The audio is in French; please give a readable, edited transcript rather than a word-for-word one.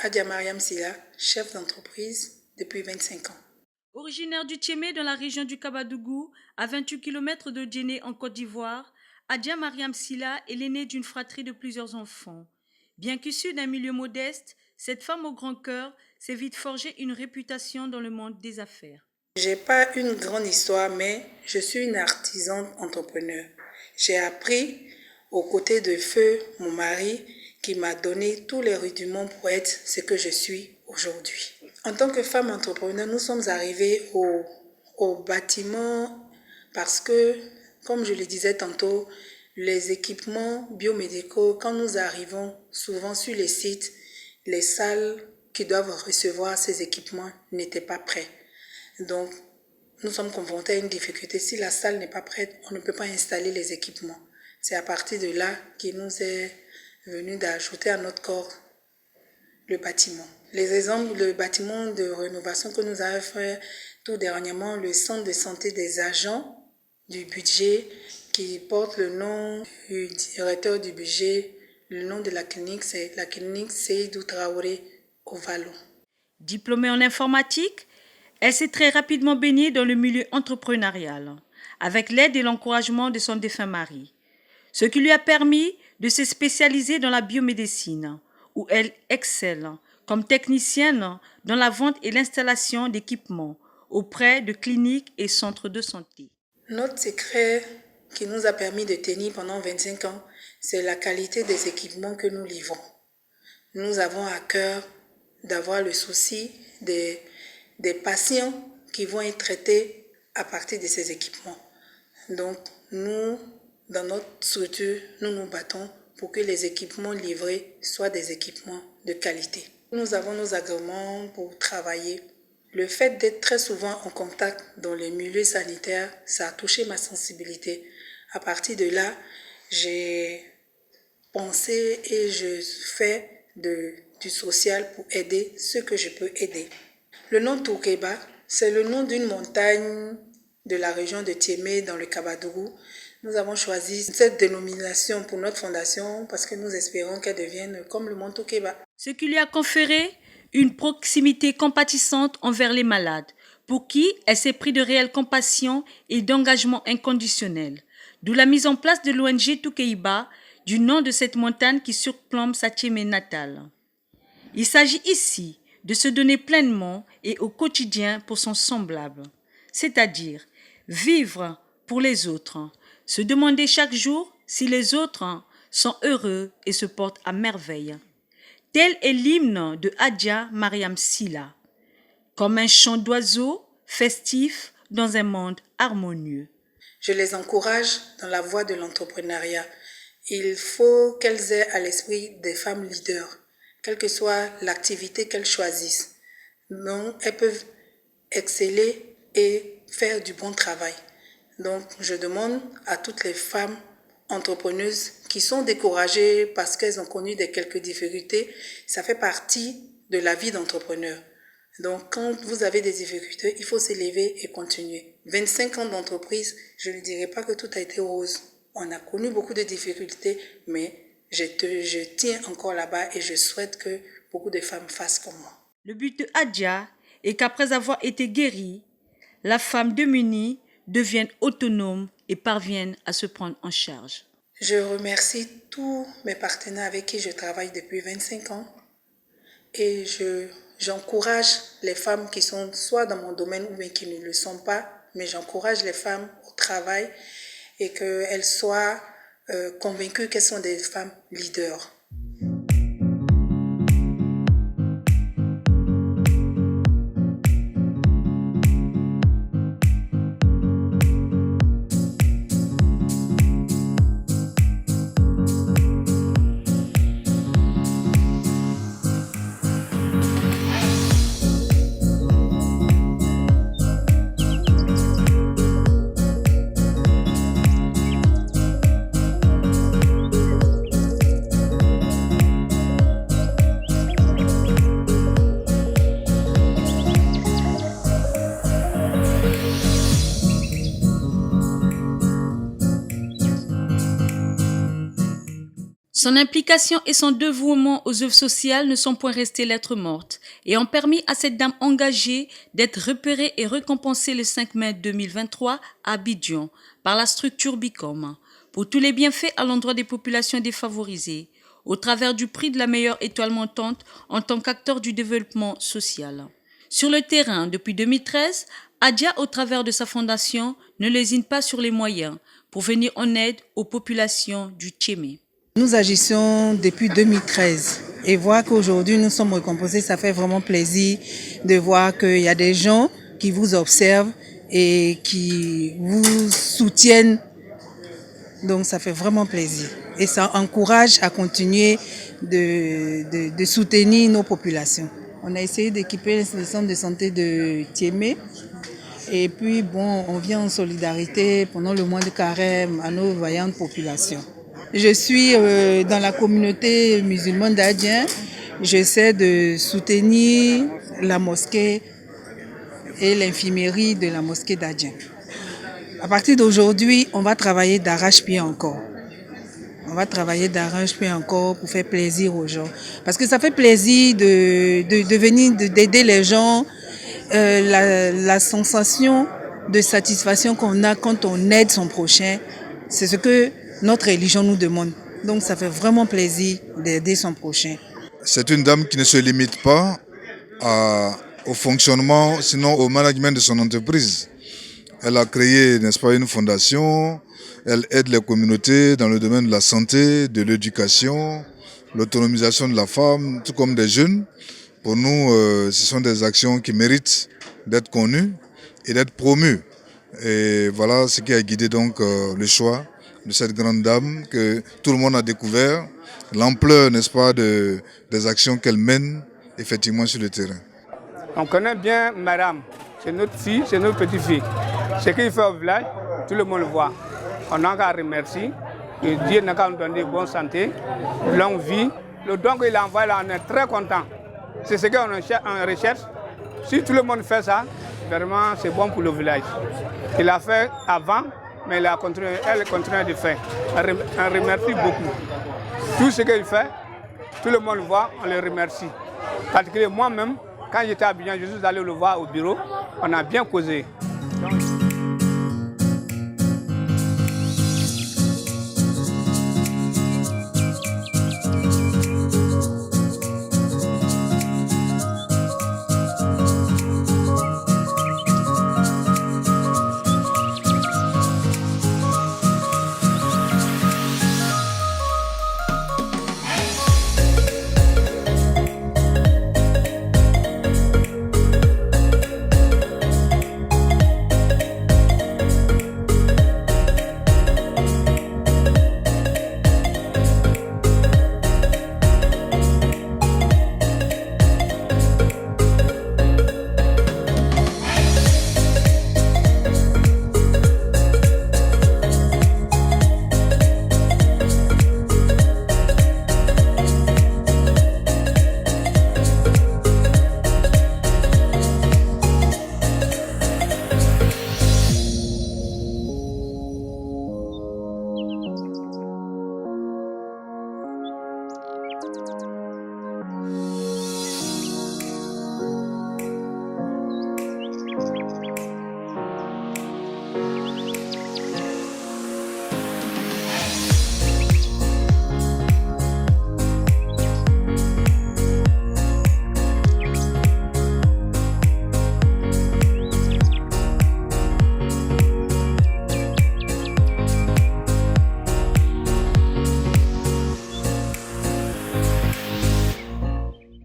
Adia Mariam Silla, chef d'entreprise depuis 25 ans. Originaire du Tchémé dans la région du Kabadougou, à 28 km de Djenné en Côte d'Ivoire, Adia Mariam Silla est l'aînée d'une fratrie de plusieurs enfants. Bien qu'issue d'un milieu modeste, cette femme au grand cœur s'est vite forgée une réputation dans le monde des affaires. J'ai pas une grande histoire, mais je suis une artisane entrepreneur. J'ai appris aux côtés de feu mon mari qui m'a donné tous les rudiments pour être ce que je suis aujourd'hui. En tant que femme entrepreneur, nous sommes arrivés au bâtiment parce que, comme je le disais tantôt, les équipements biomédicaux, quand nous arrivons souvent sur les sites, les salles qui doivent recevoir ces équipements n'étaient pas prêtes. Donc, nous sommes confrontés à une difficulté. Si la salle n'est pas prête, on ne peut pas installer les équipements. C'est à partir de là qu'il nous est venu d'ajouter à notre corps le bâtiment. Les exemples de bâtiments de rénovation que nous avons fait tout dernièrement, le centre de santé des agents du budget qui porte le nom du directeur du budget. Le nom de la clinique, c'est la clinique Seydou Traoré au Vallon. Diplômée en informatique, elle s'est très rapidement baignée dans le milieu entrepreneurial, avec l'aide et l'encouragement de son défunt mari, ce qui lui a permis de se spécialiser dans la biomédecine, où elle excelle comme technicienne dans la vente et l'installation d'équipements auprès de cliniques et centres de santé. Notre secret qui nous a permis de tenir pendant 25 ans, c'est la qualité des équipements que nous livrons. Nous avons à cœur d'avoir le souci des patients qui vont être traités à partir de ces équipements. Donc, nous, dans notre structure, nous nous battons pour que les équipements livrés soient des équipements de qualité. Nous avons nos agréments pour travailler. Le fait d'être très souvent en contact dans les milieux sanitaires, ça a touché ma sensibilité. À partir de là, j'ai pensé et je fais du social pour aider ceux que je peux aider. Le nom Toukeba, c'est le nom d'une montagne de la région de Tchémé dans le Kabadougou. Nous avons choisi cette dénomination pour notre fondation parce que nous espérons qu'elle devienne comme le mont Toukeba. Ce qui lui a conféré une proximité compatissante envers les malades, pour qui elle s'est pris de réelle compassion et d'engagement inconditionnel. D'où la mise en place de l'ONG Toukeiba, du nom de cette montagne qui surplombe sa Tchémé natale. Il s'agit ici de se donner pleinement et au quotidien pour son semblable, c'est-à-dire vivre pour les autres, se demander chaque jour si les autres sont heureux et se portent à merveille. Tel est l'hymne de Adia Mariam Silla, comme un chant d'oiseau festif dans un monde harmonieux. Je les encourage dans la voie de l'entrepreneuriat. Il faut qu'elles aient à l'esprit des femmes leaders, quelle que soit l'activité qu'elles choisissent. Donc, elles peuvent exceller et faire du bon travail. Donc, je demande à toutes les femmes entrepreneuses qui sont découragées parce qu'elles ont connu quelques difficultés, ça fait partie de la vie d'entrepreneur. Donc, quand vous avez des difficultés, il faut s'élever et continuer. 25 ans d'entreprise, je ne dirais pas que tout a été rose. On a connu beaucoup de difficultés, mais je tiens encore là-bas et je souhaite que beaucoup de femmes fassent comme moi. Le but de Adia est qu'après avoir été guérie, la femme démunie devienne autonome et parvienne à se prendre en charge. Je remercie tous mes partenaires avec qui je travaille depuis 25 ans et j'encourage les femmes qui sont soit dans mon domaine ou bien qui ne le sont pas, mais j'encourage les femmes au travail et qu'elles soient convaincues qu'elles sont des femmes leaders. Son implication et son dévouement aux œuvres sociales ne sont point restés lettres mortes et ont permis à cette dame engagée d'être repérée et récompensée le 5 mai 2023 à Abidjan par la structure BICOM pour tous les bienfaits à l'endroit des populations défavorisées au travers du prix de la meilleure étoile montante en tant qu'acteur du développement social. Sur le terrain, depuis 2013, Adja, au travers de sa fondation, ne lésine pas sur les moyens pour venir en aide aux populations du Tchémé. Nous agissons depuis 2013 et voir qu'aujourd'hui nous sommes récompensés, ça fait vraiment plaisir de voir qu'il y a des gens qui vous observent et qui vous soutiennent. Donc ça fait vraiment plaisir et ça encourage à continuer de soutenir nos populations. On a essayé d'équiper le centre de santé de Tchémé et puis bon, on vient en solidarité pendant le mois de carême à nos vaillantes populations. Je suis dans la communauté musulmane d'Adjen. J'essaie de soutenir la mosquée et l'infirmerie de la mosquée d'Adjen. À partir d'aujourd'hui, on va travailler d'arrache-pied encore. On va travailler d'arrache-pied encore pour faire plaisir aux gens. Parce que ça fait plaisir de venir, d'aider les gens. La sensation de satisfaction qu'on a quand on aide son prochain, c'est ce que notre religion nous demande. Donc ça fait vraiment plaisir d'aider son prochain. C'est une dame qui ne se limite pas au fonctionnement, sinon au management de son entreprise. Elle a créé, n'est-ce pas, une fondation. Elle aide les communautés dans le domaine de la santé, de l'éducation, l'autonomisation de la femme, tout comme des jeunes. Pour nous, ce sont des actions qui méritent d'être connues et d'être promues. Et voilà ce qui a guidé donc le choix de cette grande dame que tout le monde a découvert, l'ampleur, n'est-ce pas, des actions qu'elle mène effectivement sur le terrain. On connaît bien madame, c'est notre fille, c'est notre petite-fille. Ce qu'il fait au village, tout le monde le voit. On a qu'à remercier. Et Dieu n'a qu'à nous donner bonne santé, longue vie. Le don qu'il a envoyé là, on est très content. C'est ce qu'on recherche. Si tout le monde fait ça, vraiment c'est bon pour le village. Il a fait avant, mais elle continue de faire. On remercie beaucoup. Tout ce qu'il fait, tout le monde le voit, on le remercie. Particulièrement moi-même, quand j'étais à Abidjan, je suis allé le voir au bureau, on a bien causé.